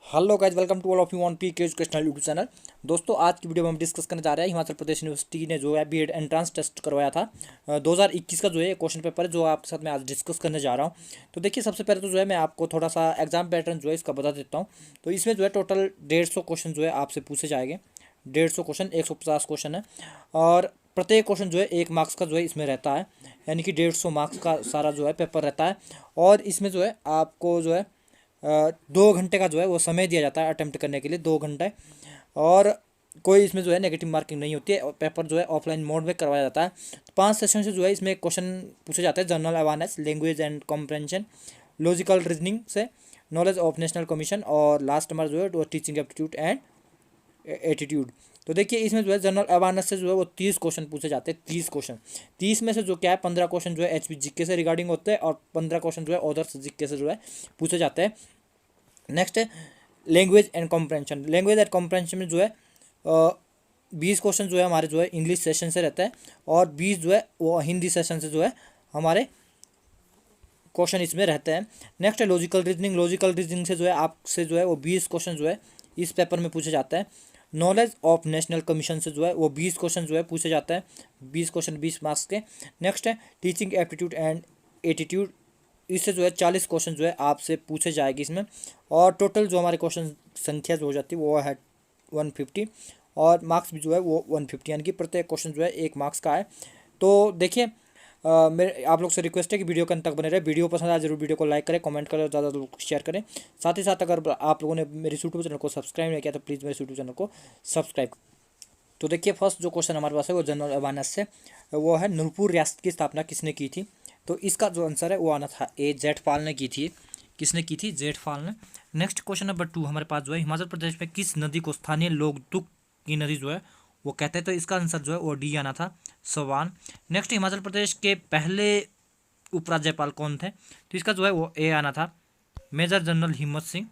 Hello guys, welcome to all of you on P K educational YouTube channel. दोस्तों, आज की video में हम डिस्कस करने जा रहे हैं हिमाचल प्रदेश यूनिवर्सिटी ने जो है बीएड एंट्रेंस टेस्ट करवाया था 2021 का जो है क्वेश्चन पेपर है जो आपके साथ मैं आज डिस्कस करने जा रहा हूं। तो देखिए, सबसे पहले तो जो है मैं आपको थोड़ा सा एग्जाम पैटर्न जो है इसका बता देता हूँ। तो इसमें जो है टोटल 150 क्वेश्चन जो है आपसे पूछे जाएंगे। 150 क्वेश्चन, 150 क्वेश्चन है। और प्रत्येक क्वेश्चन जो है 1 मार्क्स का जो है इसमें रहता है, यानी कि 150 मार्क्स का सारा जो है पेपर रहता है। और इसमें जो है आपको जो है 2 घंटे का जो है वो समय दिया जाता है अटेम्प्ट करने के लिए, 2 घंटे। और कोई इसमें जो है नेगेटिव मार्किंग नहीं होती है, और पेपर जो है ऑफलाइन मोड में करवाया जाता है। तो 5 सेशन से जो है इसमें क्वेश्चन पूछे जाते हैं। General awareness, language and comprehension, logical reasoning से, नॉलेज ऑफ नेशनल कमीशन, और लास्ट नंबर जो है वो टीचिंग एप्टीट्यूड एंड एटीट्यूड। तो देखिए, इसमें जो है जनरल अवेयरनेस से जो है वो 30 क्वेश्चन पूछे जाते हैं। 30 क्वेश्चन, 30 में से जो क्या है 15 क्वेश्चन जो है एचपी जीके से रिगार्डिंग होते हैं, और 15 क्वेश्चन जो है अदर्स जीके से जो है पूछे जाते हैं। नेक्स्ट है language and comprehension. Language and comprehension में जो है 20 क्वेश्चन जो है हमारे जो है इंग्लिश सेशन से रहता है, और 20 जो है वो हिंदी सेशन से जो है हमारे क्वेश्चन इसमें रहते हैं। नेक्स्ट है लॉजिकल रीजनिंग। लॉजिकल रीजनिंग से जो है आपसे जो है वो 20 क्वेश्चन जो है इस पेपर में पूछे जाता है। नॉलेज ऑफ नेशनल कमीशन से जो है वो 20 क्वेश्चन जो है पूछे जाता है, 20 क्वेश्चन 20 मार्क्स के। नेक्स्ट है टीचिंग एप्टीट्यूड एंड एटीट्यूड। इससे जो है 40 क्वेश्चन जो है आपसे पूछे जाएगी इसमें। और टोटल जो हमारे क्वेश्चन संख्या जो हो जाती है वो है 150, और मार्क्स भी जो है वो 150, यानी कि प्रत्येक क्वेश्चन जो है 1 मार्क्स का है। तो देखिए, मेरे आप लोग से रिक्वेस्ट है कि वीडियो के अंत तक बने रहे। वीडियो पसंद आए जरूर वीडियो को लाइक करें, कमेंट करें और ज़्यादा लोग शेयर करें। साथ ही साथ अगर आप लोगों ने मेरे यूट्यूब चैनल को सब्सक्राइब नहीं किया तो प्लीज़ मेरे यूट्यूब चैनल को सब्सक्राइब। तो देखिए, फर्स्ट जो क्वेश्चन हमारे पास है वो जनरल अवेयरनेस से, वो है नूरपुर रियासत की स्थापना किसने की थी। तो इसका जो आंसर है वो आना था ए, जेठपाल ने की थी। किसने की थी? जेठपाल ने। नेक्स्ट क्वेश्चन नंबर 2 हमारे पास जो है हिमाचल प्रदेश में किस नदी को स्थानीय लोग दुख की नदी जो है वो कहते हैं। तो इसका आंसर जो है वो डी आना था, स्वान। नेक्स्ट, हिमाचल प्रदेश के पहले उपराज्यपाल कौन थे। तो इसका जो है वो ए आना था, मेजर जनरल हिम्मत सिंह।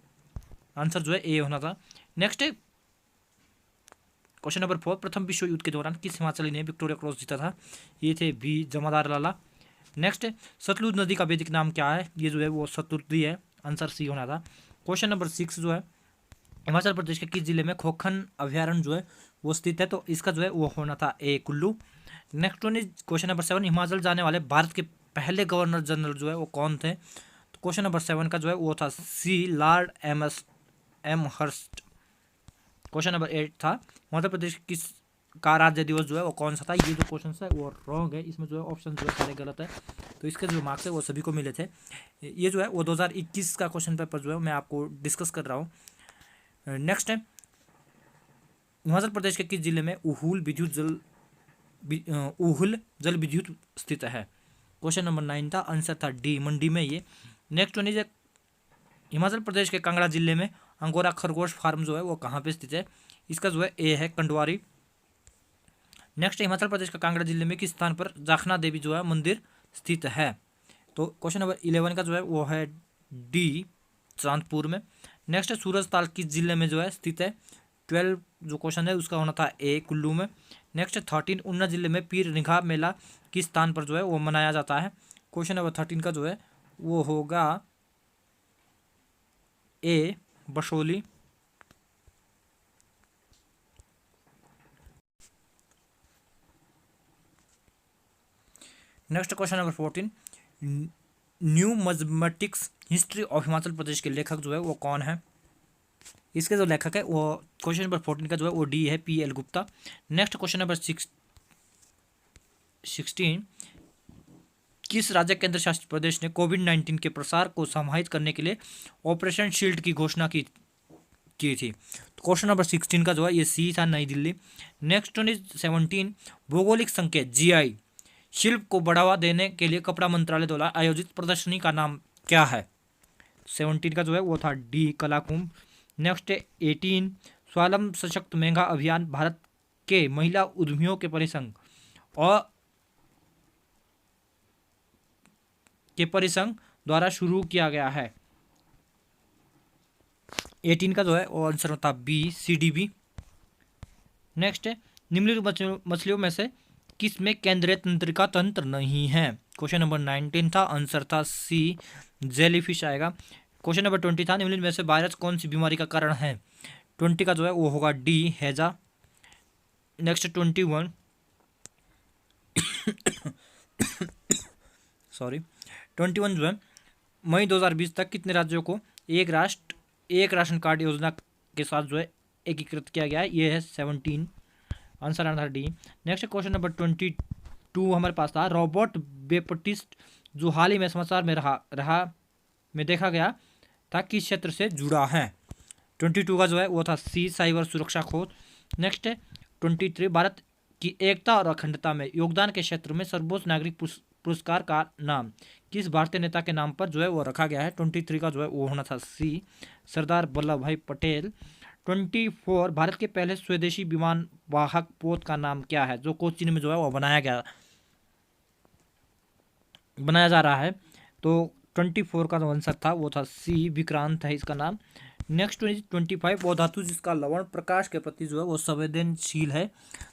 आंसर जो है ए होना था। नेक्स्ट क्वेश्चन नंबर 4, प्रथम विश्व युद्ध के दौरान किस हिमाचली ने विक्टोरिया क्रॉस जीता था। ये थे बी, जमादार लाला। नेक्स्ट, सतलुज नदी का वैदिक नाम क्या है। ये जो है वो सतुर्दी है। आंसर सी होना था। क्वेश्चन नंबर 6 जो है हिमाचल प्रदेश के किस जिले में खोखन अभ्यारण्य जो है वो स्थित है। तो इसका जो है वो होना था A, Kullu. Next one is question number 7, Himachal जाने वाले भारत के पहले गवर्नर जनरल जो है वो कौन थे। तो क्वेश्चन नंबर 7 का जो है वो था C, Lord Amherst. Question number 8 था मध्य प्रदेश किस का राज्य दिवस जो है वो कौन सा था। ये जो क्वेश्चन है वो रॉन्ग है, इसमें जो है ऑप्शन जो है सारे गलत है। तो इसके जो मार्क्स है वो सभी को मिले थे। ये जो है वो 2021 का क्वेश्चन पेपर जो है मैं आपको डिस्कस कर रहा हूँ। नेक्स्ट है हिमाचल प्रदेश के किस जिले में उहुल जल विद्युत स्थित है। क्वेश्चन नंबर 9 था, आंसर था डी, मंडी में ये। Next one is Himachal Pradesh के कांगड़ा जिले में अंगोरा खरगोश फार्म जो है वो कहाँ पे स्थित है। इसका जो है ए है, कंडवारी। नेक्स्ट, हिमाचल प्रदेश के कांगड़ा जिले में किस स्थान पर जाखना देवी जो है मंदिर स्थित है। तो क्वेश्चन नंबर 11 का जो है वो है डी, चांदपुर में। नेक्स्ट, सूरज ताल किस जिले में जो है स्थित है। 12 जो क्वेश्चन है उसका होना था ए, कुल्लू में। नेक्स्ट 13, ऊना जिले में पीर निगाह मेला किस स्थान पर जो है वो मनाया जाता है। क्वेश्चन नंबर 13 का जो है वो होगा A, Basohli. Next question number 14, numismatics history of Himachal Pradesh के लेखक जो है वो कौन है। इसके जो लेखक है वो क्वेश्चन नंबर 14 का जो है वो डी है, P L Gupta. Next question number 16, किस राज्य केंद्र शासित प्रदेश ने कोविड-19 के प्रसार को समाहित करने के लिए ऑपरेशन शील्ड की घोषणा की थी। तो क्वेश्चन नंबर 16 का जो है ये सी था, नई दिल्ली। नेक्स्ट वन इज 17, भौगोलिक संकेत जीआई शिल्प को बढ़ावा देने के लिए कपड़ा मंत्रालय द्वारा आयोजित प्रदर्शनी का नाम क्या है। 17 का जो है वो था डी, कलाकुंभ। नेक्स्ट 18, स्वावलंबन सशक्त मेगा अभियान भारत के महिला उद्यमियों के परिसंघ द्वारा शुरू किया गया है। 18 का जो है वो आंसर होता बी, CDB। नेक्स्ट है निम्नलिखित मछलियों में से किस में केंद्रीय तंत्रिका तंत्र नहीं है। क्वेश्चन नंबर 19 था, आंसर था सी, जेलीफिश आएगा। क्वेश्चन नंबर 20 था, निम्नलिखित में से वायरस कौन सी बीमारी का कारण है? 20 का जो है वो होगा डी, हैजा। नेक्स्ट 21 सॉरी 21 जो है, मई 2020 तक कितने राज्यों को एक राष्ट्र एक राशन कार्ड योजना के साथ जो है एकीकृत किया गया है? ये है 17, आंसर आना था डी। नेक्स्ट क्वेश्चन नंबर 22 हमारे पास था, रॉबर्ट बेपटिस्ट जो हाल ही में समाचार में रहा में देखा गया था किस क्षेत्र से जुड़ा है? 22 का जो है वो था सी, साइबर सुरक्षा खोज। नेक्स्ट है 23, भारत की एकता और अखंडता में योगदान के क्षेत्र में सर्वोच्च नागरिक पुरस्कार का नाम किस भारतीय नेता के नाम पर जो है वो रखा गया है? 23 का जो है वो होना था सी, सरदार वल्लभ भाई पटेल। 24, भारत के पहले स्वदेशी विमान वाहक पोत का नाम क्या है जो कोचीन में जो है वो बनाया जा रहा है? तो 24 का जो आंसर था वो था सी, विक्रांत है इसका नाम। नेक्स्ट 25, वो धातु जिसका लवण प्रकाश के प्रति जो है वो संवेदनशील है,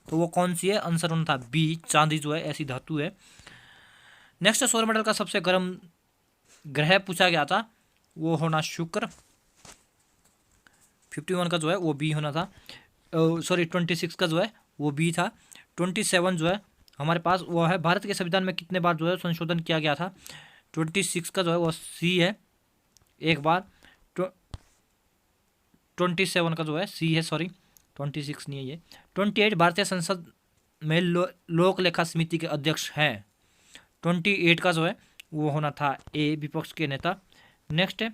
तो वो कौन सी है? आंसर होना था बी, चांदी जो है ऐसी धातु है। नेक्स्ट सौरमंडल का सबसे गर्म ग्रह पूछा गया था, वो होना शुक्र। 51 का जो है वो बी होना था, सॉरी 26 का जो है वो बी था। 27 जो है हमारे पास वो है, भारत के संविधान में कितने बार जो है संशोधन किया गया था? 26 का जो है वो सी है, एक बार। 27 का जो है सी है, सॉरी 26 नहीं है ये। 28, भारतीय संसद में लोक लेखा समिति के अध्यक्ष हैं। 28 का जो है वो होना था ए, विपक्ष के नेता। नेक्स्ट है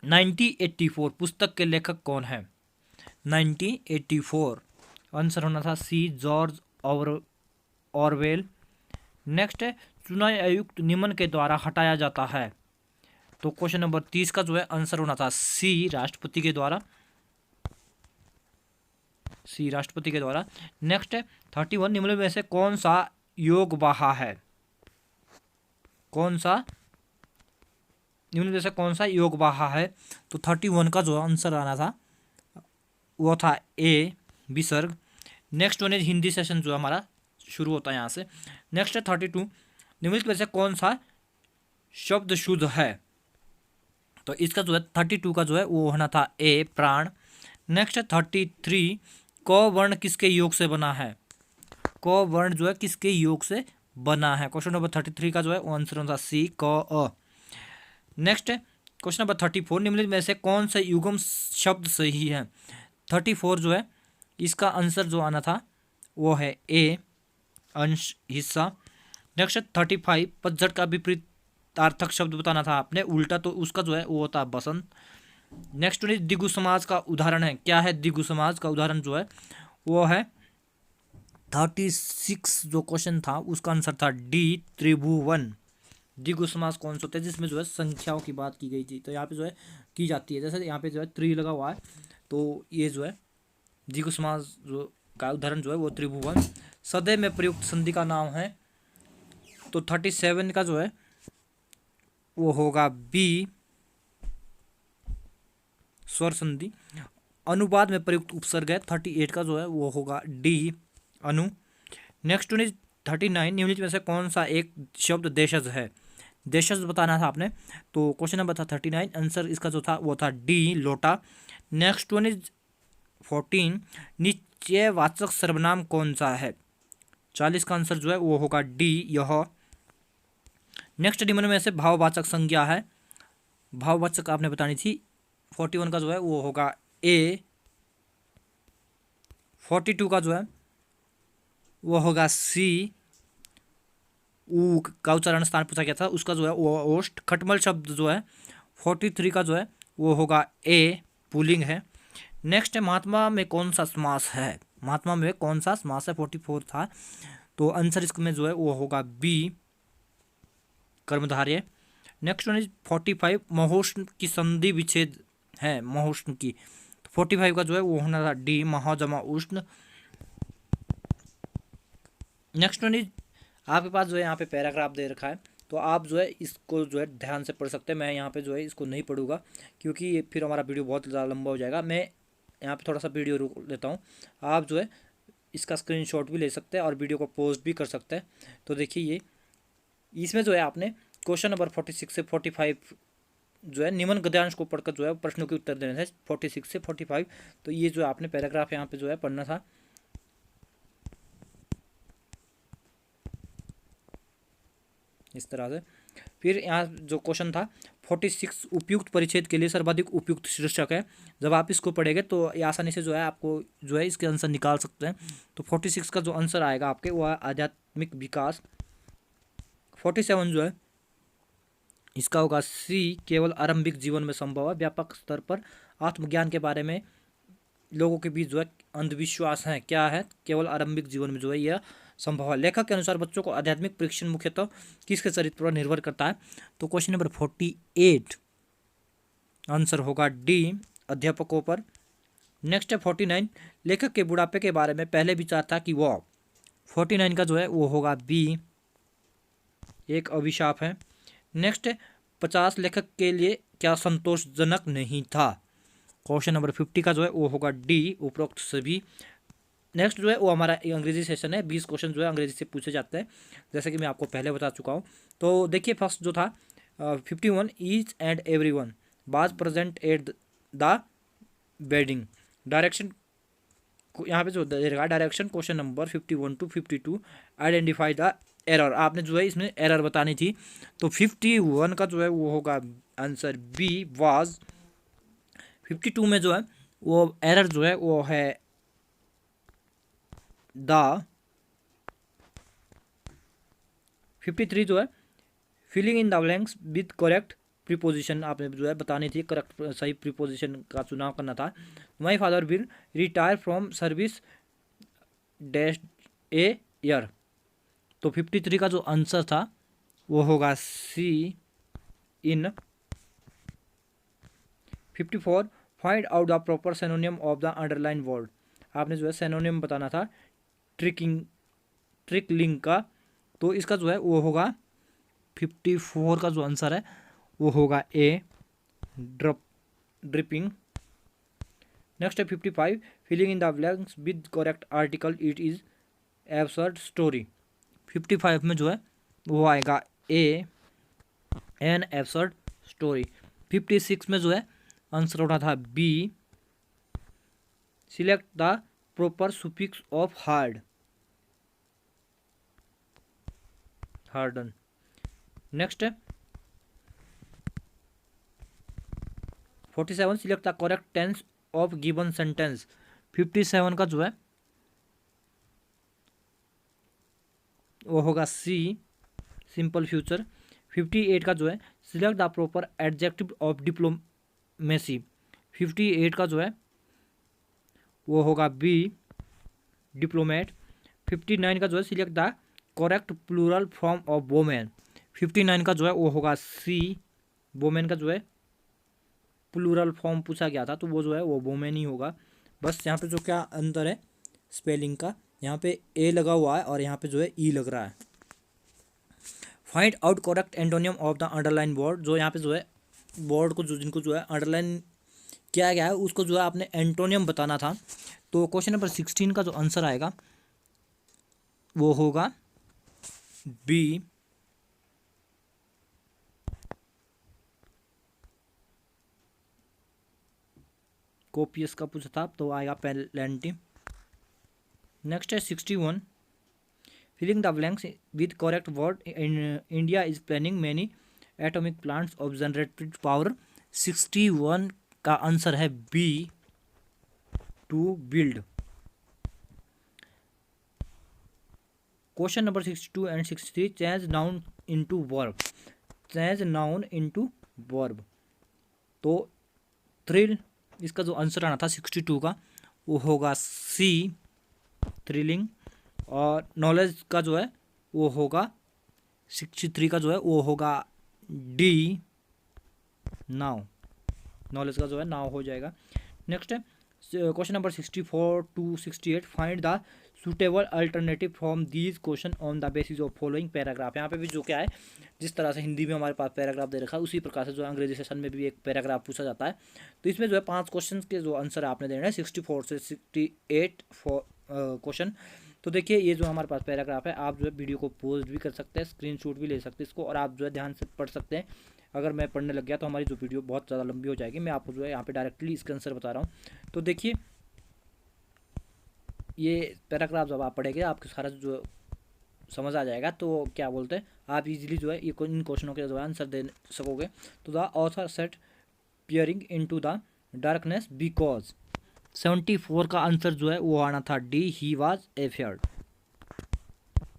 1984 पुस्तक के लेखक कौन है? 1984 आंसर होना था सी, जॉर्ज ऑरवेल। नेक्स्ट है चुनाव आयुक्त निम्न के द्वारा हटाया जाता है, तो क्वेश्चन नंबर 30 का जो है आंसर होना था सी, राष्ट्रपति के द्वारा, सी राष्ट्रपति के द्वारा। नेक्स्ट है 31, निम्नलिखित में से कौन सा योग वाहा है? कौन सा निम्नलिखित में से कौन सा योग वाहा है? तो 31 का जो आंसर आना था वो था ए, विसर्ग। Next one is Hindi session जो हमारा शुरू होता है यहाँ से। नेक्स्ट है 32, निम्नलिखित में से कौन सा शब्द शुद्ध है? तो इसका जो है 32 का जो है वो होना था ए, प्राण। नेक्स्ट 33, क वर्ण किसके योग से बना है? क वर्ण जो है किसके योग से बना है? क्वेश्चन नंबर 33 का जो है वो आंसर होता सी, क अ। नेक्स्ट क्वेश्चन नंबर 34, निम्नलिखित में से कौन सा युग्म शब्द सही है? 34 जो है इसका आंसर जो आना था वो है ए, अंश, हिस्सा। नेक्स्ट 35, पतझड़ का विपरीत सार्थक शब्द बताना था आपने, उल्टा, तो उसका जो है वो होता है बसंत। नेक्स्ट दिगु समाज का उदाहरण है, क्या है दिगु समाज का उदाहरण जो है वो है 36 जो क्वेश्चन था उसका आंसर था डी, त्रिभुवन। दिगु समाज कौन सा होता है? जिसमें जो है संख्याओं की बात की गई थी, तो यहाँ पे जो है की जाती है, जैसे यहाँ पे जो है 3 लगा हुआ है, तो ये जो है दिगु समाज जो का उदाहरण जो है वो त्रिभुवन। सदैव में प्रयुक्त संधि का नाम है, तो 37 का जो है वो होगा बी, स्वर संधि। अनुवाद में प्रयुक्त उपसर्ग है, 38 का जो है वो होगा D, Anu. Next one is 39, निम्नलिखित में से कौन सा एक शब्द देशज है? देशज बताना था आपने, तो क्वेश्चन नंबर था 39, आंसर इसका जो था वो था डी, लोटा। नेक्स्ट वन इज 14, निश्चयवाचक सर्वनाम कौन सा है? 40 का आंसर जो है वो होगा डी, यह। नेक्स्ट निम्न में से भाववाचक संज्ञा है, भाववाचक आपने बतानी थी, 41 का जो है वो होगा ए। 42 का जो है वो होगा सी, ऊ का उच्चारण स्थान पूछा गया था, उसका जो है वो ओष्ठ। खटमल शब्द जो है 43 का जो है वो होगा ए, पुल्लिंग है। नेक्स्ट है महात्मा में कौन सा समास है? महात्मा में कौन सा समास है? 44 था, तो आंसर इसमें जो है वो होगा बी, कर्मधारय। नेक्स्ट वन इज 45, महोष्ण की संधि विच्छेद है, महोष्ण की, 45 का जो है वो होना था डी, महा जमा उष्ण। नेक्स्ट वन इज आपके पास जो है यहाँ पे पैराग्राफ दे रखा है, तो आप जो है इसको जो है ध्यान से पढ़ सकते हैं। मैं यहाँ पे जो है इसको नहीं पढ़ूंगा क्योंकि फिर हमारा वीडियो बहुत ज़्यादा लंबा हो जाएगा। मैं यहाँ पे थोड़ा सा वीडियो रोक लेता हूँ, आप जो है इसका स्क्रीनशॉट भी ले सकते हैं और वीडियो को पोस्ट भी कर सकते हैं। तो देखिए ये इसमें जो है आपने क्वेश्चन नंबर 46 से 45 जो है निम्न गद्यांश को पढ़कर जो है प्रश्नों के उत्तर देने थे 46 से 45। तो ये जो आपने पैराग्राफ यहाँ पे जो है पढ़ना था। इस तरह से फिर यहाँ जो क्वेश्चन था 46 उपयुक्त परिच्छेद के लिए सर्वाधिक उपयुक्त शीर्षक है। जब आप इसको पढ़ेंगे तो ये आसानी से जो है आपको जो है इसके आंसर निकाल सकते हैं। तो 46 का जो आंसर आएगा आपके वो है आध्यात्मिक विकास। 47 जो है इसका होगा सी, केवल आरंभिक जीवन में संभव है। व्यापक स्तर पर आत्मज्ञान के बारे में लोगों के बीच जो है अंधविश्वास है, क्या है, केवल आरंभिक जीवन में जो है यह संभव है। लेखक के अनुसार बच्चों को आध्यात्मिक परीक्षण मुख्यतः किसके चरित्र पर निर्भर करता है। तो क्वेश्चन नंबर 48 आंसर होगा डी, अध्यापकों पर। नेक्स्ट है 49, लेखक के बुढ़ापे के बारे में पहले विचार था कि वो 49 का जो है वो होगा बी, एक अभिशाप है। नेक्स्ट है 50, लेखक के लिए क्या संतोषजनक नहीं था। क्वेश्चन नंबर 50 का जो है वो होगा डी, उपरोक्त सभी। नेक्स्ट जो है वो हमारा अंग्रेजी सेशन है। 20 क्वेश्चन जो है अंग्रेजी से पूछे जाते हैं, जैसे कि मैं आपको पहले बता चुका हूँ। तो देखिए फर्स्ट जो था 51, each and every one was present at the wedding. Direction यहाँ पे जो देगा direction question number 51 to 52, identify the error. आपने जो है इसमें एरर बतानी थी। तो 51 का जो है वो होगा आंसर बी, वाज। 52 में जो है वो एरर जो है वो है द। 53 जो है filling in the blanks with correct preposition. आपने जो है बतानी थी, करेक्ट सही प्रीपोजिशन का चुनाव करना था। My father will retire from service dash a year. तो 53 का जो आंसर था वो होगा सी, इन। 54, find out the proper synonym of the underline word. आपने जो है सिनोनिम बताना था ट्रिकलिंग का। तो इसका जो है वो होगा 54 का जो आंसर है वो होगा ए, ड्रिपिंग। नेक्स्ट है 55, filling in the blanks with correct article, it is absurd story. 55 में जो है वो आएगा ए, एन एब्सर्ड स्टोरी। 56 में जो है आंसर उठा था B, select the proper suffix of harden. Next है 47, select the correct tense of given sentence. 57 का जो है वो होगा सी, सिंपल फ्यूचर। 58 का जो है select the proper adjective of diplomacy. 58 का जो है वो होगा बी, डिप्लोमेट। 59 का जो है select the correct plural form of women. 59 का जो है वो होगा सी, वोमेन का जो है प्लूरल फॉर्म पूछा गया था तो वो जो है वो वोमेन ही होगा। बस यहाँ पे जो क्या अंतर है स्पेलिंग का, यहाँ पे ए लगा हुआ है और यहाँ पे जो है ई लग रहा है। Find out correct antonym of the underline word. जो यहाँ पे जो है वर्ड को जो जिनको जो है अंडरलाइन किया गया है उसको जो है आपने एंटोनियम बताना था। तो क्वेश्चन नंबर 16 का जो आंसर आएगा वो होगा बी, कोपियस का पूछा था तो आएगा पेलेंटी। नेक्स्ट है 61, filling the blanks with correct word. India is planning many atomic plants of generated power. 61 का आंसर है B, to build. Question number 62 and 63, change noun into verb. Change noun into verb. तो thrill, इसका जो answer आना था 62 का वो होगा सी, थ्रिलिंग। और नॉलेज का जो है वो होगा 63 का जो है वो होगा डी, नाउ। नॉलेज का जो है नाउ हो जाएगा। नेक्स्ट है question number 64 to 68, find the suitable alternative from these question on the basis of following paragraph. यहाँ पे भी जो क्या है जिस तरह से हिंदी में हमारे पास पैराग्राफ दे रखा है उसी प्रकार से जो अंग्रेजी सेशन में भी एक पैराग्राफ पूछा जाता है। तो इसमें जो है 5 क्वेश्चन के जो आंसर आपने देना है 64 से 68 क्वेश्चन। तो देखिए ये जो हमारे पास पैराग्राफ है, आप जो है वीडियो को पॉज भी कर सकते हैं, स्क्रीनशॉट भी ले सकते हैं इसको, और आप जो है ध्यान से पढ़ सकते हैं। अगर मैं पढ़ने लग गया तो हमारी जो वीडियो बहुत ज़्यादा लंबी हो जाएगी। मैं आपको जो है यहाँ पे डायरेक्टली इसका आंसर बता रहा हूँ। तो देखिए ये पैराग्राफ जब आप पढ़ेंगे आपको सारा जो समझ आ जाएगा, तो क्या बोलते हैं आप इजीली जो है ये इन क्वेश्चनों के जो है आंसर दे सकोगे। तो the author sat peering into the darkness because 74 का आंसर जो है वो आना था D, he was afraid.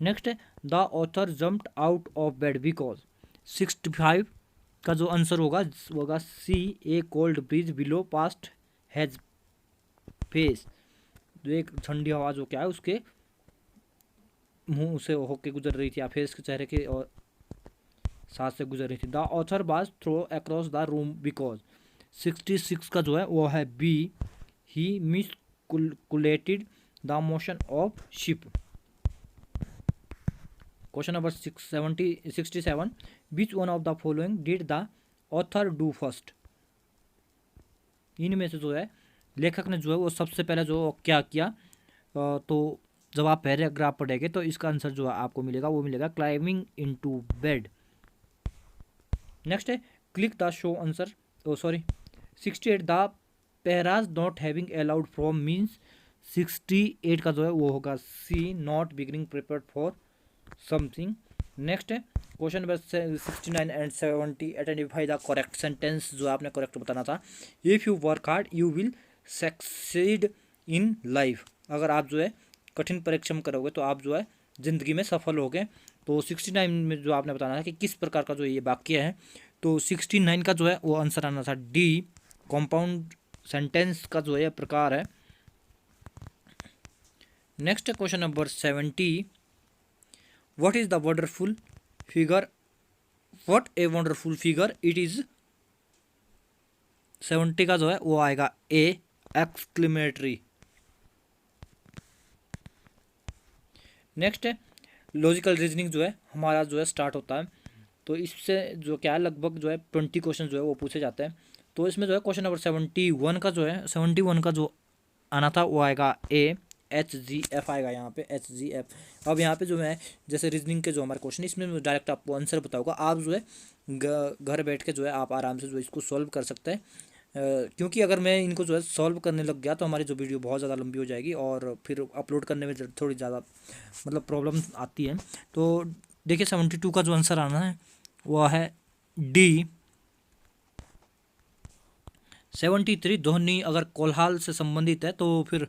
Next है the author jumped out of bed because 65 का जो आंसर होगा C, a cold breeze blew past his face, जो एक ठंडी हवा जो क्या है उसके मुंह से होके गुजर रही थी या फेस के चेहरे के और साथ से गुजर रही थी। The author was throw across the room because 66 का जो है वो है B, he miscalculated the motion of ship. Question number 67 which one of the following did the author do first. इनमें से जो है लेखक ने जो है वो सबसे पहले जो क्या किया, तो जब आप पैराग्राफ पढ़ेंगे तो इसका आंसर जो है आपको मिलेगा वो मिलेगा क्लाइंबिंग इनटू बेड। नेक्स्ट है click the show answer, oh sorry 68 the passage not having allowed from means 68 का जो है वो होगा C, not beginning prepared for something. Next है question number 69 and 70 identify the correct sentence, जो आपने correct बताना था। If you work hard you will succeed in life, अगर आप जो है कठिन परिश्रम करोगे तो आप जो है ज़िंदगी में सफल होगे। तो 69 में जो आपने बताना था कि किस प्रकार का जो ये वाक्य है, तो 69 का जो है वो आंसर आना था डी, कॉम्पाउंड सेंटेंस का जो है प्रकार है। Next question number 70 what is the wonderful figure, what a wonderful figure it is. 70 का जो है वो आएगा ए, एक्सक्लेमेटरी। नेक्स्ट है लॉजिकल रीजनिंग जो है हमारा जो है स्टार्ट होता है, तो इससे जो क्या है लगभग जो है 20 क्वेश्चन जो है वो पूछे जाते हैं। तो इसमें जो है क्वेश्चन नंबर 71 का जो है 71 का जो आना था वो आएगा ए, HGF आएगा यहाँ पे HGF। अब यहाँ पे जो है जैसे रीजनिंग के जो हमारे क्वेश्चन इसमें डायरेक्ट आपको आंसर बताऊंगा, आप जो है घर बैठ के जो है आप आराम से जो इसको सॉल्व कर सकते हैं, क्योंकि अगर मैं इनको जो है सॉल्व करने लग गया तो हमारी जो वीडियो बहुत ज़्यादा लंबी हो जाएगी और फिर अपलोड करने में थोड़ी ज़्यादा मतलब प्रॉब्लम आती है। तो देखिए 72 का जो आंसर आना है वो है डी। 73 ध्वनि अगर कोलाहल से संबंधित है तो फिर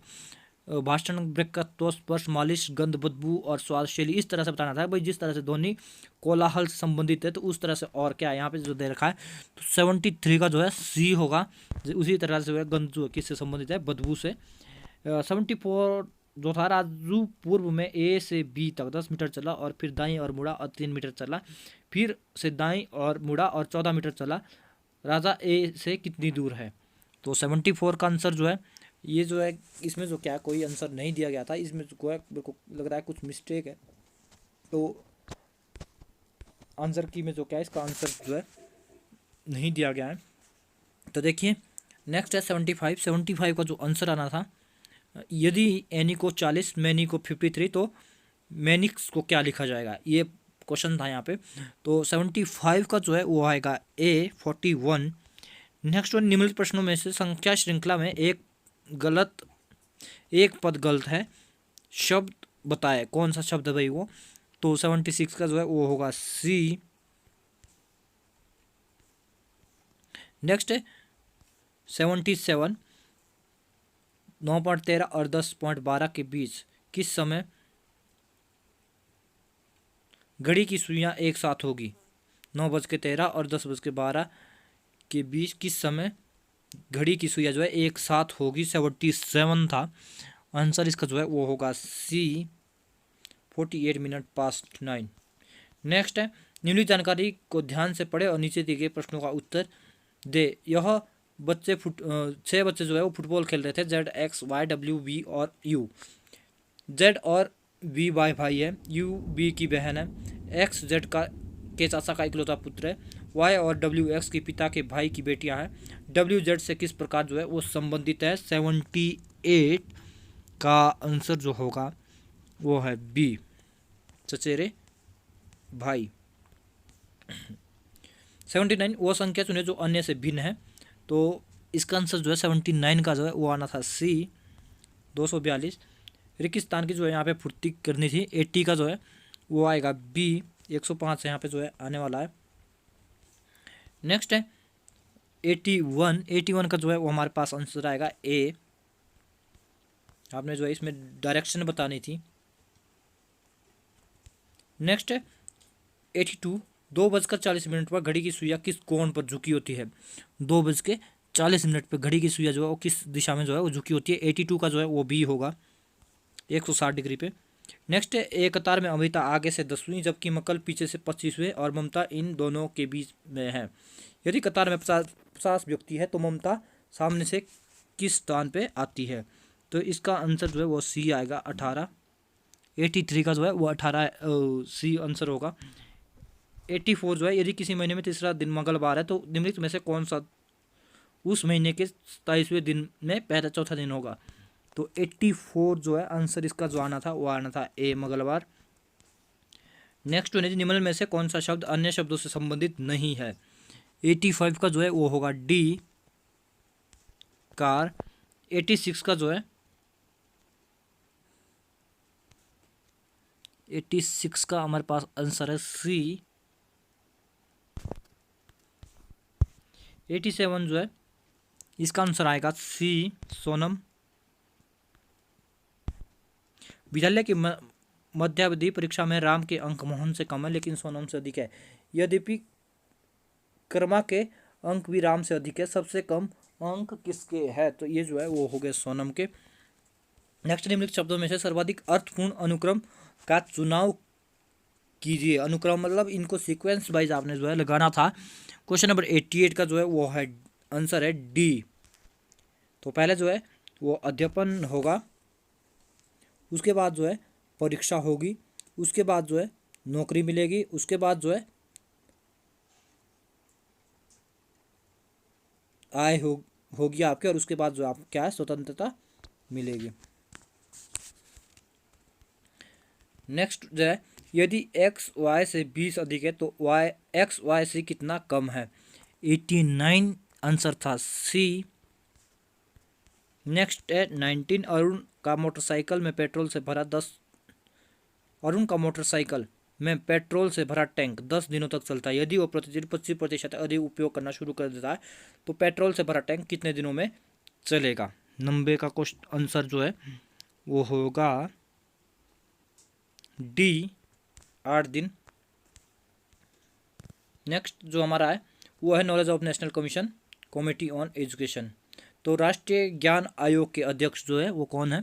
भाषण, ब्रेक का तो स्पर्श, मालिश, गंध, बदबू और स्वाद शैली, इस तरह से बताना था भाई। जिस तरह से ध्वनि कोलाहल से संबंधित है तो उस तरह से और क्या है यहाँ पे जो दे रखा है, तो 73 का जो है सी होगा। उसी तरह से गंध जो किससे संबंधित है, बदबू से। 74 जो था राजू पूर्व में ए से बी तक 10 मीटर चला और फिर दाईं और मुड़ा और 3 मीटर चला, फिर से दाईं और मुड़ा और 14 मीटर चला। राजा ए से कितनी दूर है। तो 74 का आंसर जो है ये जो है इसमें जो क्या है कोई आंसर नहीं दिया गया था, इसमें जो है मेरे को लग रहा है कुछ मिस्टेक है। तो आंसर की में जो क्या है इसका आंसर जो है नहीं दिया गया है। तो देखिए नेक्स्ट है 75 का जो आंसर आना था, यदि एनी को 40 मैनी को 53 तो मैनिक्स को क्या लिखा जाएगा, ये क्वेश्चन था यहाँ पे। तो 75 का जो है वो आएगा ए 41। नेक्स्ट वन निम्नलिखित प्रश्नों में से संख्या श्रृंखला में एक पद गलत है, शब्द बताए, कौन सा शब्द है भाई वो। तो 76 का जो है वो होगा सी। नेक्स्ट है 77 9.13 और 10.12 के बीच किस समय घड़ी की सुइयां एक साथ होगी। 9:13 और 10:12 के बीच किस समय घड़ी की सुइयां जो है एक साथ होगी। 77 था आंसर इसका जो है वो होगा सी, 48 मिनट पास्ट 9। नेक्स्ट है निम्नलिखित जानकारी को ध्यान से पढ़े और नीचे दिए गए प्रश्नों का उत्तर दे। यह 6 बच्चे जो है वो फुटबॉल खेल रहे थे। ZXYWV और U। Z और V भाई है, U B की बहन है, X Z के चाचा का इकलौता पुत्र है, Y और W X के पिता के भाई की बेटियां हैं। W Z से किस प्रकार जो है वो संबंधित है। 78 का आंसर जो होगा वो है बी, चचेरे भाई। 79 वो संख्या चुने जो अन्य से भिन्न है, तो इसका आंसर जो है 79 का जो है वो आना था सी 242। रेगिस्तान की जो है यहाँ पे पूर्ति करनी थी। 80 का जो है वो आएगा बी 105 से यहाँ पे जो है आने वाला है। नेक्स्ट है 81 का जो है वो हमारे पास आंसर आएगा ए। आपने जो है इसमें डायरेक्शन बतानी थी। नेक्स्ट है 82 2:40 पर घड़ी की सुइयां किस कोण पर झुकी होती है। 2:40 पर घड़ी की सुइयां जो है वो किस दिशा में जो है वो झुकी होती है। 82 का जो है वो बी होगा 160 डिग्री पे। नेक्स्ट है एक कतार में अमृता आगे से 10वीं जबकि मक्कल पीछे से 25वें और ममता इन दोनों के बीच में है। यदि कतार में 50 व्यक्ति है तो ममता सामने से किस स्थान पे आती है। तो इसका आंसर जो है वो सी आएगा 18। 83 का जो है वो 18 सी आंसर होगा। 84 जो है यदि किसी महीने में तीसरा दिन मंगलवार है तो निम्नलिखित में से कौन सा उस महीने के 27वें दिन में पहला चौथा दिन होगा। तो 84 जो है आंसर इसका जो आना था वो आना था ए मंगलवार। नेक्स्ट जो है निम्न में से कौन सा शब्द अन्य शब्दों से संबंधित नहीं है। 85 का जो है वो होगा डी कार। 86 का जो है 86 का हमारे पास आंसर है सी। 87 जो है इसका आंसर आएगा सी सोनम। विद्यालय की मध्यावधि परीक्षा में राम के अंक मोहन से कम है लेकिन सोनम से अधिक है। यद्यपि कर्मा के अंक भी राम से अधिक है, सबसे कम अंक किसके है। तो ये जो है वो हो गए सोनम के। नेक्स्ट निम्नलिखित शब्दों में से सर्वाधिक अर्थपूर्ण अनुक्रम का चुनाव कीजिए। अनुक्रम मतलब इनको सीक्वेंस वाइज आपने जो है लगाना था। क्वेश्चन नंबर 88 का जो है वो है आंसर है डी। तो पहले जो है वो अध्यापन होगा, उसके बाद जो है परीक्षा होगी, उसके बाद जो है नौकरी मिलेगी, उसके बाद जो है आय होगी आपके, और उसके बाद जो आप क्या है स्वतंत्रता मिलेगी। नेक्स्ट जो है यदि x y से 20 अधिक है तो x y से कितना कम है। 89 आंसर था सी। नेक्स्ट है 19 अरुण का मोटरसाइकिल में पेट्रोल से भरा 10 अरुण का मोटरसाइकिल में पेट्रोल से भरा टैंक 10 दिनों तक चलता है। यदि वो प्रतिदिन 25% अधिक उपयोग करना शुरू कर देता है तो पेट्रोल से भरा टैंक कितने दिनों में चलेगा। 90 का क्वेश्चन आंसर जो है वो होगा डी 8 दिन। नेक्स्ट जो हमारा है वो है knowledge of national commission committee on education. तो राष्ट्रीय ज्ञान आयोग के अध्यक्ष जो है वो कौन है।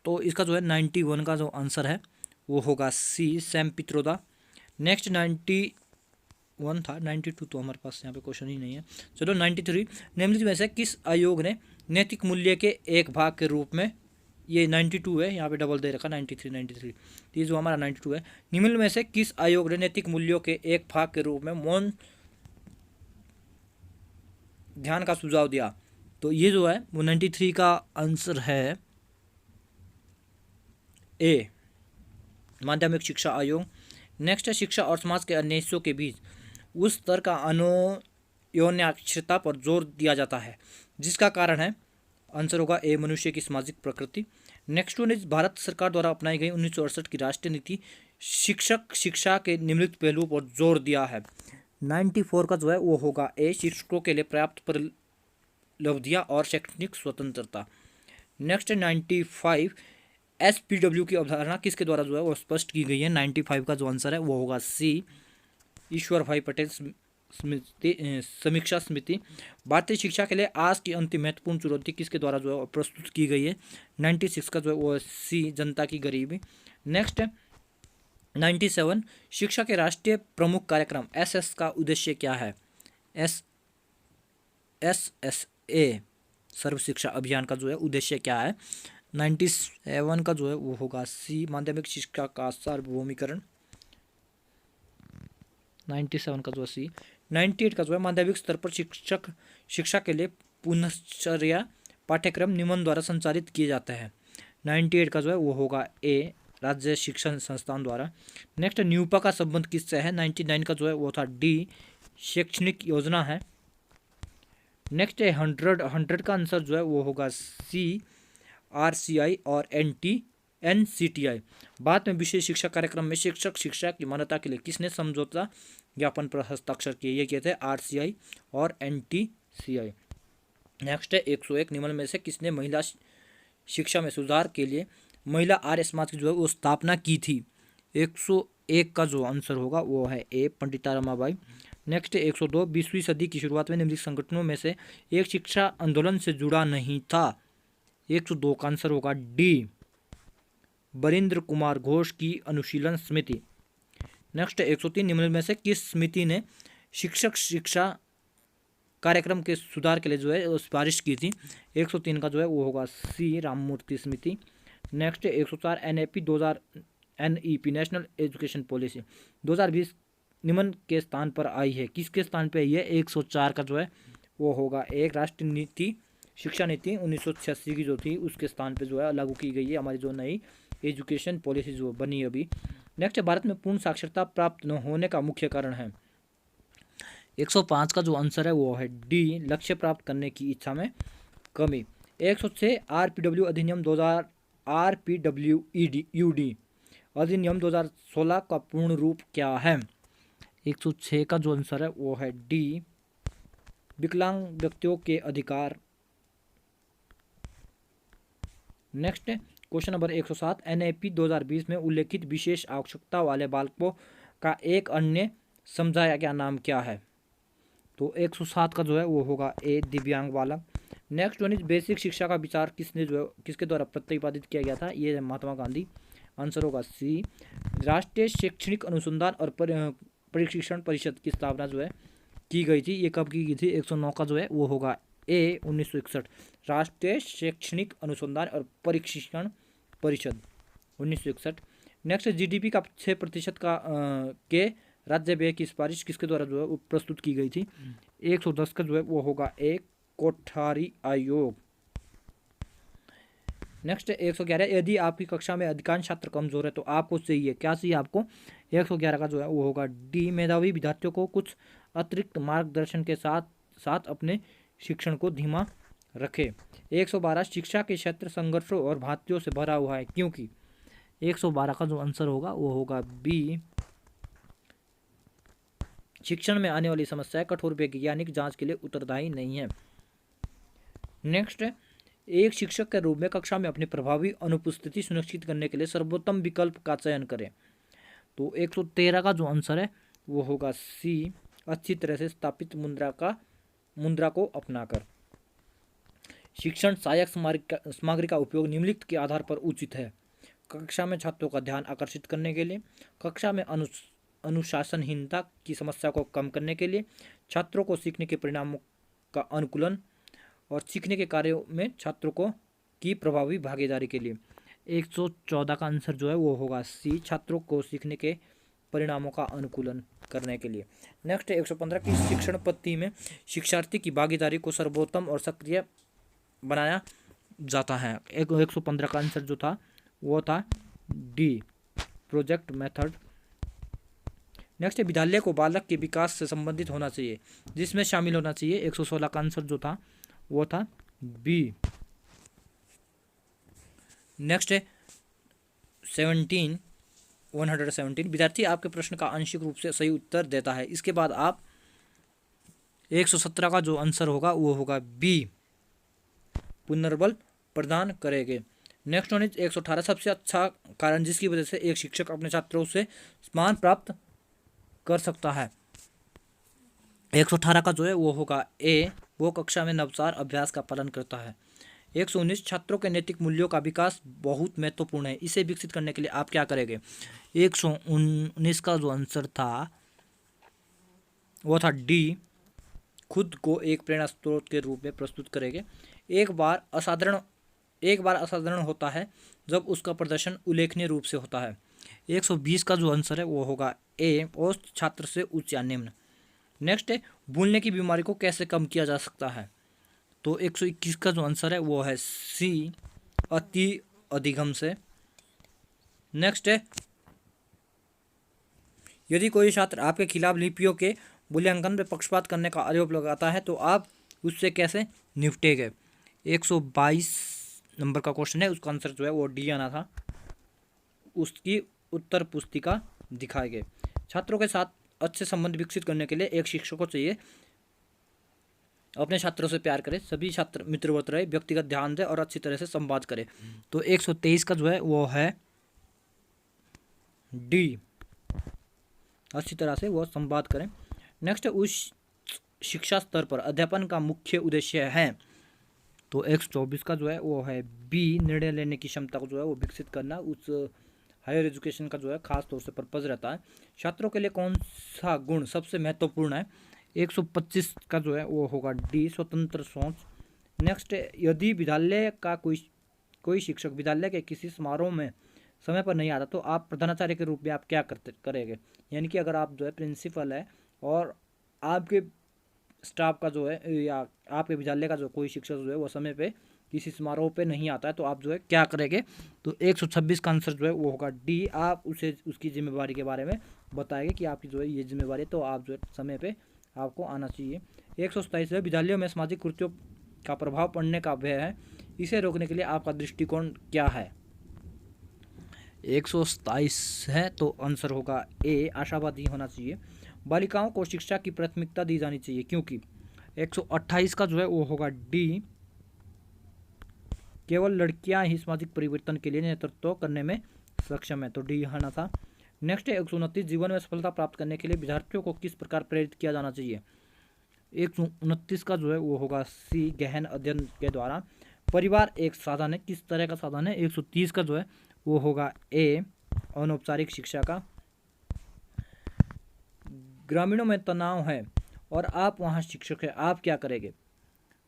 तो इसका जो है 91 का जो आंसर है वो होगा सी सैम पित्रोदा। नेक्स्ट 91 था, 92 तो हमारे पास यहाँ पे क्वेश्चन ही नहीं है। चलो 93 निम्नलिखित में से किस आयोग ने नैतिक मूल्य के एक भाग के रूप में, ये 92 है, यहाँ पे डबल दे रखा 93 तो ये जो हमारा 92 है। निम्न में से किस आयोग ने नैतिक मूल्यों के एक भाग के रूप में मौन ध्यान का सुझाव दिया। तो ये जो है वो 93 का आंसर है ए माध्यमिक शिक्षा आयोग। नेक्स्ट है शिक्षा और समाज के अन्य हिस्सों के बीच उस स्तर का अन्योन्याश्रयता पर जोर दिया जाता है जिसका कारण है। आंसर होगा ए मनुष्य की सामाजिक प्रकृति। नेक्स्ट वन इज भारत सरकार द्वारा अपनाई गई 1968 की राष्ट्रीय नीति शिक्षक शिक्षा के निम्नलिखित पहलुओं पर जोर दिया है। 94 का जो है वो होगा ए शिक्षकों के लिए पर्याप्त उपलब्धियां और शैक्षणिक स्वतंत्रता। नेक्स्ट है 95 SPW की अवधारणा किसके द्वारा जो है वो स्पष्ट की गई है। 95 का जो आंसर है वो होगा सी ईश्वर भाई पटेल समीक्षा समिति। भारतीय शिक्षा के लिए आज की अंतिम महत्वपूर्ण चुनौती किसके द्वारा जो है प्रस्तुत की गई है। 96 का जो है वो सी जनता की गरीबी। नेक्स्ट है 97 शिक्षा के राष्ट्रीय प्रमुख कार्यक्रम SS का उद्देश्य क्या है। SSA सर्व शिक्षा अभियान का जो है उद्देश्य क्या है। 97 का जो है वो होगा सी माध्यमिक शिक्षा का सार्वभौमिकरण। 97 का जो है सी। 98 का जो है माध्यमिक स्तर पर शिक्षा के लिए पुनश्चर्या पाठ्यक्रम निम्न द्वारा संचालित किए जाते हैं। 98 का जो है वो होगा ए राज्य शिक्षण संस्थान द्वारा। नेक्स्ट न्यूपा का संबंध किससे है? 99 का जो है वो था डी, शैक्षणिक योजना है। नेक्स्ट है 100 का आंसर जो है वो होगा सी, RCI और NCTI। बाद में विशेष शिक्षा कार्यक्रम में शिक्षक शिक्षा की मान्यता के लिए किसने समझौता ज्ञापन पर हस्ताक्षर किए? ये किए थे RCI और NTCI। नेक्स्ट है 101 निम्न में से किसने महिला शिक्षा में सुधार के लिए महिला आर्य समाज की जो है वो स्थापना की थी? 101 का जो आंसर होगा वो है ए, पंडिता रमाबाई। नेक्स्ट 102 20वीं सदी की शुरुआत में निम्नलिखित संगठनों में से एक शिक्षा आंदोलन से जुड़ा नहीं था? 102 का आंसर होगा डी, बरिंद्र कुमार घोष की अनुशीलन समिति। नेक्स्ट 103 निम्न में से किस समिति ने शिक्षक शिक्षा कार्यक्रम के सुधार के लिए जो है सिफारिश की थी? 103 का जो है वो होगा सी, राममूर्ति समिति। Next 104 NEP national education policy 2020 निम्न के स्थान पर आई है? किसके स्थान पे आई है? 104 का जो है वो होगा एक, राष्ट्रीय नीति शिक्षा नीति 1986 की जो थी उसके स्थान पे जो है लागू की गई है हमारी जो नई एजुकेशन पॉलिसी जो बनी अभी। नेक्स्ट भारत में पूर्ण साक्षरता प्राप्त न होने का मुख्य कारण है? 105 का जो आंसर है वो है डी, लक्ष्य प्राप्त करने की इच्छा में कमी। 106 RPW अधिनियम 2000 RPWED अधिनियम 2016 का पूर्ण रूप क्या है? 106 का जो आंसर है वो है डी, विकलांग व्यक्तियों के अधिकार। नेक्स्ट क्वेश्चन नंबर 107 NAP 2020 में उल्लेखित विशेष आवश्यकता वाले बालकों का एक अन्य समझाया गया नाम क्या है? तो 107 का जो है वो होगा ए, दिव्यांग बालक। नेक्स्ट वन इज बेसिक शिक्षा का विचार किसने जो है किसके द्वारा प्रतिपादित किया गया था? ये महात्मा गांधी। आंसर होगा सी। राष्ट्रीय शैक्षणिक अनुसंधान और प्रशिक्षण परिषद की स्थापना जो है की गई थी? ये कब की गई थी? 109 का जो है वो होगा ए, 1961। राष्ट्रीय शैक्षणिक अनुसंधान और प्रशिक्षण परिषद 1961। नेक्स्ट GDP का 6% का के राज्य व्यय की सिफारिश किसके द्वारा जो है वो प्रस्तुत की गई थी? 110 का जो है वो होगा एक, कोठारी आयोग। नेक्स्ट 111 यदि आपकी कक्षा में अधिकांश छात्र कमजोर है तो आपको चाहिए क्या? चाहिए आपको 111 का जो है वो होगा डी, मेधावी विद्यार्थियों को कुछ अतिरिक्त मार्गदर्शन के साथ साथ अपने शिक्षण को धीमा रखे। 112 शिक्षा के क्षेत्र संघर्षों और भांतियों से भरा हुआ है क्योंकि? 112 का जो आंसर होगा वो होगा बी, शिक्षण में आने वाली समस्याएं कठोर वैज्ञानिक जांच के लिए उत्तरदायी नहीं है। नेक्स्ट एक शिक्षक के रूप में कक्षा में अपनी प्रभावी अनुपस्थिति सुनिश्चित करने के लिए सर्वोत्तम विकल्प का चयन करें। तो 113 का जो आंसर है वो होगा सी, अच्छी तरह से स्थापित मुद्रा को अपनाकर। शिक्षण सहायक सामग्री का उपयोग निम्नलिखित के आधार पर उचित है? कक्षा में छात्रों का ध्यान आकर्षित करने के लिए, कक्षा में अनुशासनहीनता की समस्या को कम करने के लिए, छात्रों को सीखने के परिणामों का अनुकूलन और सीखने के कार्यों में छात्रों को की प्रभावी भागीदारी के लिए। 114 का आंसर जो है वो होगा सी, छात्रों को सीखने के परिणामों का अनुकूलन करने के लिए। नेक्स्ट 115 की शिक्षण पद्धति में शिक्षार्थी की भागीदारी को सर्वोत्तम और सक्रिय बनाया जाता है। 115 का आंसर जो था वो था डी, प्रोजेक्ट मेथड। नेक्स्ट विद्यालय को बालक के विकास से संबंधित होना चाहिए जिसमें शामिल होना चाहिए। 116 का आंसर जो था वो था बी। नेक्स्ट 117 विद्यार्थी आपके प्रश्न का आंशिक रूप से सही उत्तर देता है, इसके बाद आप 117 का जो आंसर होगा वो होगा बी, पुनर्बल प्रदान करेंगे। नेक्स्ट वन इज 118 सबसे अच्छा कारण जिसकी वजह से एक शिक्षक अपने छात्रों से सम्मान प्राप्त कर सकता है। 118 का जो है वो होगा ए, वो कक्षा में नवाचार अभ्यास का पालन करता है। 119 छात्रों के नैतिक मूल्यों का विकास बहुत महत्वपूर्ण है, इसे विकसित करने के लिए आप क्या करेंगे? 119 का जो आंसर था वो था डी, खुद को एक प्रेरणा स्रोत के रूप में प्रस्तुत करेंगे। एक बार असाधारण होता है जब उसका प्रदर्शन उल्लेखनीय रूप से होता है। 120 का जो आंसर है वो होगा ए, और छात्र से उच्च या निम्न। नेक्स्ट है भूलने की बीमारी को कैसे कम किया जा सकता है? तो 121 का जो आंसर है वो है सी, अति अधिगम से। नेक्स्ट है, यदि कोई छात्र आपके खिलाफ लिपियों के मूल्यांकन में पक्षपात करने का आरोप लगाता है तो आप उससे कैसे निपटेंगे। 122 नंबर का क्वेश्चन है, उसका आंसर जो है वो डी आना था। उसकी उत्तर पुस्तिका दिखाई गई। छात्रों के साथ अच्छे संबंध विकसित करने के लिए एक शिक्षक को चाहिए अपने छात्रों से प्यार करे, सभी छात्र मित्रवत रहे, व्यक्तिगत ध्यान दे और अच्छी तरह से संवाद करे। तो 123 का जो है वो है डी, अच्छी तरह से वो संवाद करें। नेक्स्ट है, उस शिक्षा स्तर पर अध्यापन का मुख्य उद्देश्य है। तो 124 का जो है वो है बी, निर्णय लेने की क्षमता को जो है वो विकसित करना। उस हायर एजुकेशन का जो है खास तौर से पर्पज रहता है। छात्रों के लिए कौन सा गुण सबसे महत्वपूर्ण है। 125 का जो है वो होगा डी, स्वतंत्र सोच। नेक्स्ट, यदि विद्यालय का कोई शिक्षक विद्यालय के किसी समारोह में समय पर नहीं आता तो आप प्रधानाचार्य के रूप में आप क्या करेंगे। यानी कि अगर आप जो है प्रिंसिपल है और आपके स्टाफ का जो है या आपके विद्यालय का जो कोई शिक्षक जो है वो समय पे किसी समारोह पे नहीं आता है तो आप जो है क्या करेंगे। तो 126 का आंसर जो है वो होगा डी, आप उसे उसकी जिम्मेवारी के बारे में बताएंगे कि आपकी जो है ये जिम्मेवारी है, तो आप जो है समय पे आपको आना चाहिए। 127 है, विद्यालयों में सामाजिक कृत्यों का प्रभाव पड़ने का भय है, इसे रोकने के लिए आपका दृष्टिकोण क्या है। 127 है तो आंसर होगा ए, आशावादी होना चाहिए। बालिकाओं को शिक्षा की प्राथमिकता दी जानी चाहिए क्योंकि। 128 का जो है वो होगा डी, केवल लड़कियां ही सामाजिक परिवर्तन के लिए नेतृत्व करने में सक्षम है, तो डी आना था। नेक्स्ट है 129, जीवन में सफलता प्राप्त करने के लिए विद्यार्थियों को किस प्रकार प्रेरित किया जाना चाहिए। 129 का जो है वो होगा सी, गहन अध्ययन के द्वारा। परिवार एक साधन है, किस तरह का साधन है। 130 का जो है वो होगा ए, अनौपचारिक शिक्षा का। ग्रामीणों में तनाव है और आप वहाँ शिक्षक है, आप क्या करेंगे।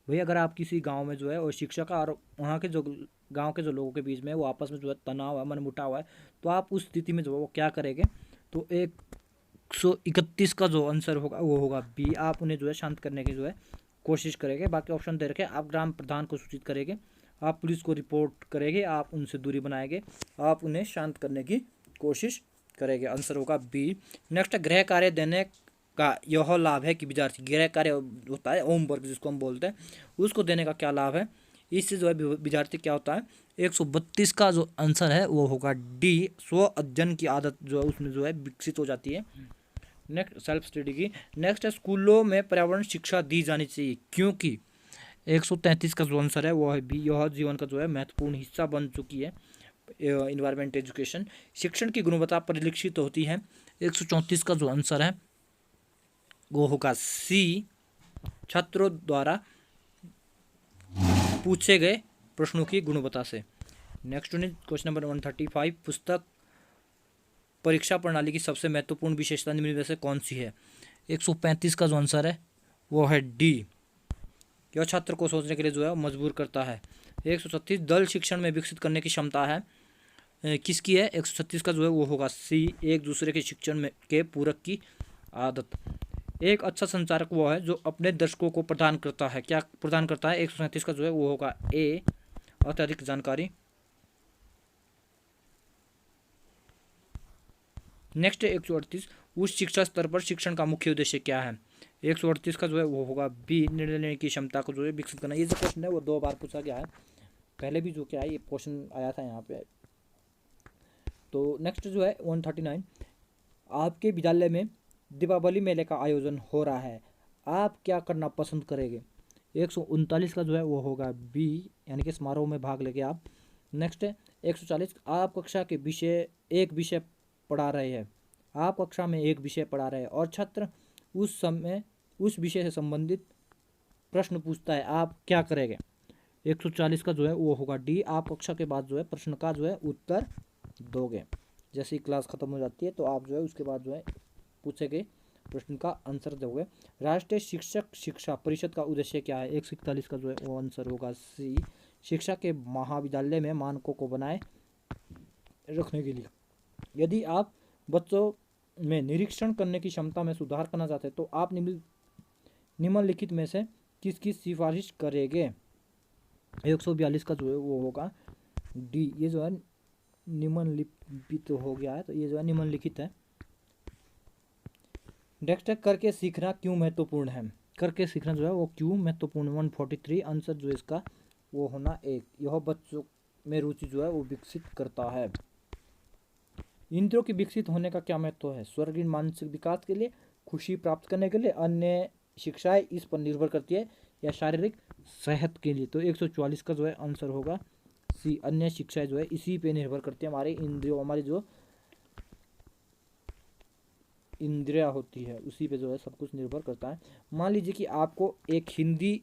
वही अगर आप किसी गांव में जो है और शिक्षक और वहाँ के जो गांव के जो लोगों के बीच में वो आपस में जो है तनाव है, मनमुटाव है, तो आप उस स्थिति में जो है वो क्या करेंगे। तो 131 का जो आंसर होगा वो होगा बी, आप उन्हें जो है शांत करने की जो है कोशिश करेंगे। बाकी ऑप्शन दे रखे, आप ग्राम प्रधान को सूचित करेंगे, आप पुलिस को रिपोर्ट करेंगे, आप उनसे दूरी बनाएंगे, आप उन्हें शांत करने की कोशिश करेंगे। आंसर होगा बी। नेक्स्ट, गृह कार्य देने का यह लाभ है कि विद्यार्थी, गृह कार्य होता है होमवर्क जिसको हम बोलते हैं, उसको देने का क्या लाभ है। इससे जो है विद्यार्थी क्या होता है। 132 का जो आंसर है वो होगा डी, स्व अध्ययन की आदत जो है उसमें जो है विकसित हो जाती है। नेक्स्ट, सेल्फ स्टडी की। नेक्स्ट है, स्कूलों में पर्यावरण शिक्षा दी जानी चाहिए क्योंकि। 133 का जो आंसर है वो है बी, यह जीवन का जो है महत्वपूर्ण हिस्सा बन चुकी है इन्वायरमेंट एजुकेशन। शिक्षण की गुणवत्ता परिलक्षित होती है। 134 का जो आंसर है वो होगा सी, छात्रों द्वारा पूछे गए प्रश्नों की गुणवत्ता से। नेक्स्ट क्वेश्चन नंबर 135, पुस्तक परीक्षा प्रणाली की सबसे महत्वपूर्ण विशेषता निम्न में से कौन सी है। 135 का जो आंसर है वो है डी, यह छात्र को सोचने के लिए जो है मजबूर करता है। 136, दल शिक्षण में विकसित करने की क्षमता है किसकी है। 136 का जो है वो होगा सी, एक दूसरे के शिक्षण में के पूरक की आदत। एक अच्छा संचारक वो है जो अपने दर्शकों को प्रदान करता है, क्या प्रदान करता है। 137 का जो है वो होगा ए, अत्यधिक जानकारी। नेक्स्ट 138, उच्च शिक्षा स्तर पर शिक्षण का मुख्य उद्देश्य क्या है। 138 का जो है वो होगा बी, निर्णय लेने की क्षमता को जो है विकसित करना। ये जो क्वेश्चन है वो 2 बार पूछा गया है, पहले भी जो क्या है ये क्वेश्चन आया था यहाँ पे। तो नेक्स्ट जो है 139, आपके विद्यालय में दीपावली मेले का आयोजन हो रहा है, आप क्या करना पसंद करेंगे। 139 का जो है वो होगा बी, यानी कि समारोह में भाग लेंगे आप। नेक्स्ट है 140, आप कक्षा के एक विषय पढ़ा रहे हैं, आप कक्षा में एक विषय पढ़ा रहे हैं और छात्र उस समय उस विषय से संबंधित प्रश्न पूछता है, आप क्या करेंगे। 140 का जो है वो होगा डी, आप कक्षा के बाद जो है प्रश्न का जो है उत्तर दोगे। जैसे ही क्लास खत्म हो जाती है तो आप जो है उसके बाद जो है पूछे गए प्रश्न का आंसर दोगे। राष्ट्रीय शिक्षक शिक्षा परिषद का उद्देश्य क्या है। 141 का जो है वो आंसर होगा सी, शिक्षा के महाविद्यालय में मानकों को बनाए रखने के लिए। यदि आप बच्चों में निरीक्षण करने की क्षमता में सुधार करना चाहते हैं तो आप निम्नलिखित में से किसकी सिफारिश करेंगे। 142 का जो है वो होगा डी, ये जो है निम्नलिखित हो गया है, तो ये जो है निम्नलिखित है। नेक्स्ट है करके सीखना क्यों महत्वपूर्ण है। करके सीखना जो है वो क्यों महत्वपूर्ण। 143 आंसर जो है इसका वो होना एक। यह बच्चों में रुचि जो है वो विकसित करता है। इंद्रियों के विकसित होने का क्या महत्व है। स्वर्गीय मानसिक विकास के लिए, खुशी प्राप्त करने के लिए, अन्य शिक्षाएं इस पर निर्भर करती है, या शारीरिक सेहत के लिए। तो 144 का जो है आंसर होगा सी, अन्य शिक्षाएं जो है इसी पे निर्भर करती है। हमारे इंद्रियों, हमारी जो इंद्रिया होती है उसी पे जो है सब कुछ निर्भर करता है। मान लीजिए कि आपको एक हिंदी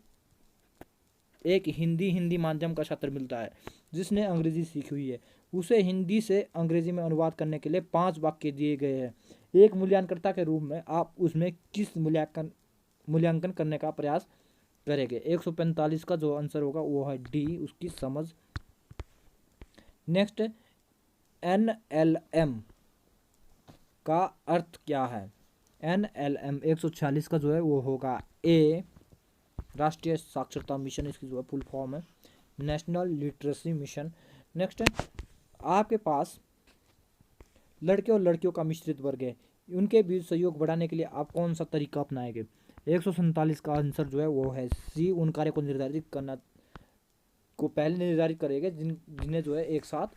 माध्यम का छात्र मिलता है जिसने अंग्रेजी सीखी हुई है। उसे हिंदी से अंग्रेजी में अनुवाद करने के लिए 5 वाक्य दिए गए हैं। एक मूल्यांकनकर्ता के रूप में आप उसमें किस मूल्यांकन करने का प्रयास करेंगे। 145 का जो आंसर होगा वो है डी, उसकी समझ। नेक्स्ट, NLM का अर्थ क्या है। NLM 146 का जो है वो होगा ए, राष्ट्रीय साक्षरता मिशन, इसकी जो है फुल फॉर्म है नेशनल लिटरेसी मिशन। नेक्स्ट है, आपके पास लड़के और लड़कियों का मिश्रित वर्ग है, उनके बीच सहयोग बढ़ाने के लिए आप कौन सा तरीका अपनाएंगे। 147 का आंसर जो है वो है सी, उन कार्य को निर्धारित करना को पहले निर्धारित करेंगे जिन्हें जो है एक साथ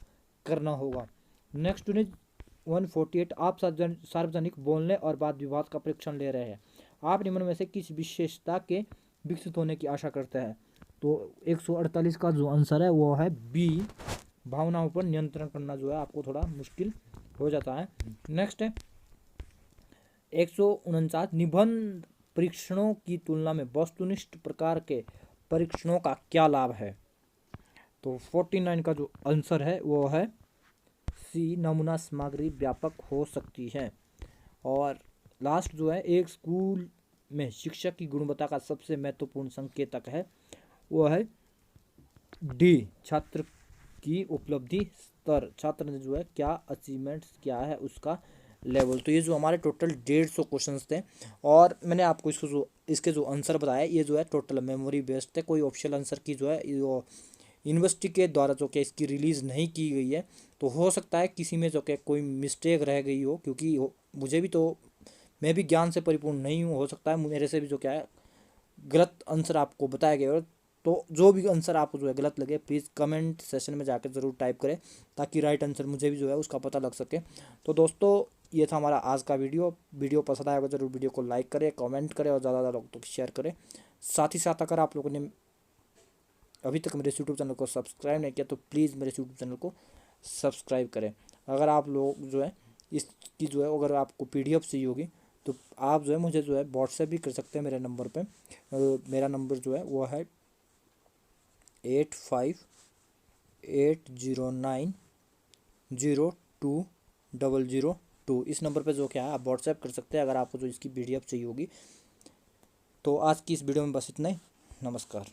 करना होगा। नेक्स्ट 148, आप सार्वजनिक बोलने और वाद विवाद का परीक्षण ले रहे हैं। आप निम्न में से किस विशेषता के विकसित होने की आशा करते हैं। तो 148 का जो आंसर है वो है बी, भावनाओं पर नियंत्रण करना जो है आपको थोड़ा मुश्किल हो जाता है। नेक्स्ट है 149, निबंध परीक्षणों की तुलना में वस्तुनिष्ठ प्रकार के परीक्षणों का क्या लाभ है। तो 49 का जो आंसर है वो है सी, नमूना सामग्री व्यापक हो सकती है। और लास्ट जो है, एक स्कूल में शिक्षक की गुणवत्ता का सबसे महत्वपूर्ण संकेतक है वो है डी, छात्र की उपलब्धि स्तर, छात्र ने जो है क्या अचीवमेंट्स क्या है उसका लेवल। तो ये जो हमारे टोटल 150 क्वेश्चंस थे, और मैंने आपको इसके जो आंसर बताया ये जो है टोटल मेमोरी बेस्ड थे। कोई ऑप्शनल आंसर की जो है यूनिवर्सिटी के द्वारा जो कि इसकी रिलीज़ नहीं की गई है। तो हो सकता है किसी में जो कि कोई मिस्टेक रह गई हो, क्योंकि मुझे भी तो, मैं भी ज्ञान से परिपूर्ण नहीं हूँ, हो सकता है मेरे से भी जो क्या है गलत आंसर आपको बताया गया हो। तो जो भी आंसर आपको जो है गलत लगे प्लीज़ कमेंट सेशन में जाकर ज़रूर टाइप करें, ताकि राइट आंसर मुझे भी जो है उसका पता लग सके। तो दोस्तों ये था हमारा आज का वीडियो पसंद आएगा ज़रूर वीडियो को लाइक करें, कमेंट करें और ज़्यादा ज़्यादा लोग तक शेयर करें। साथ ही साथ अगर आप लोगों ने अभी तक मेरे यूट्यूब चैनल को सब्सक्राइब नहीं किया तो प्लीज़ मेरे यूट्यूब चैनल को सब्सक्राइब करें। अगर आप लोग जो है इसकी जो है अगर आपको PDF चाहिए होगी तो आप जो है मुझे जो है व्हाट्सएप भी कर सकते हैं मेरे नंबर पे। मेरा नंबर जो है वो है 8580902002। इस नंबर पे जो क्या है आप व्हाट्सएप कर सकते हैं अगर आपको जो इसकी PDF चाहिए होगी। तो आज की इस वीडियो में बस इतना ही। नमस्कार।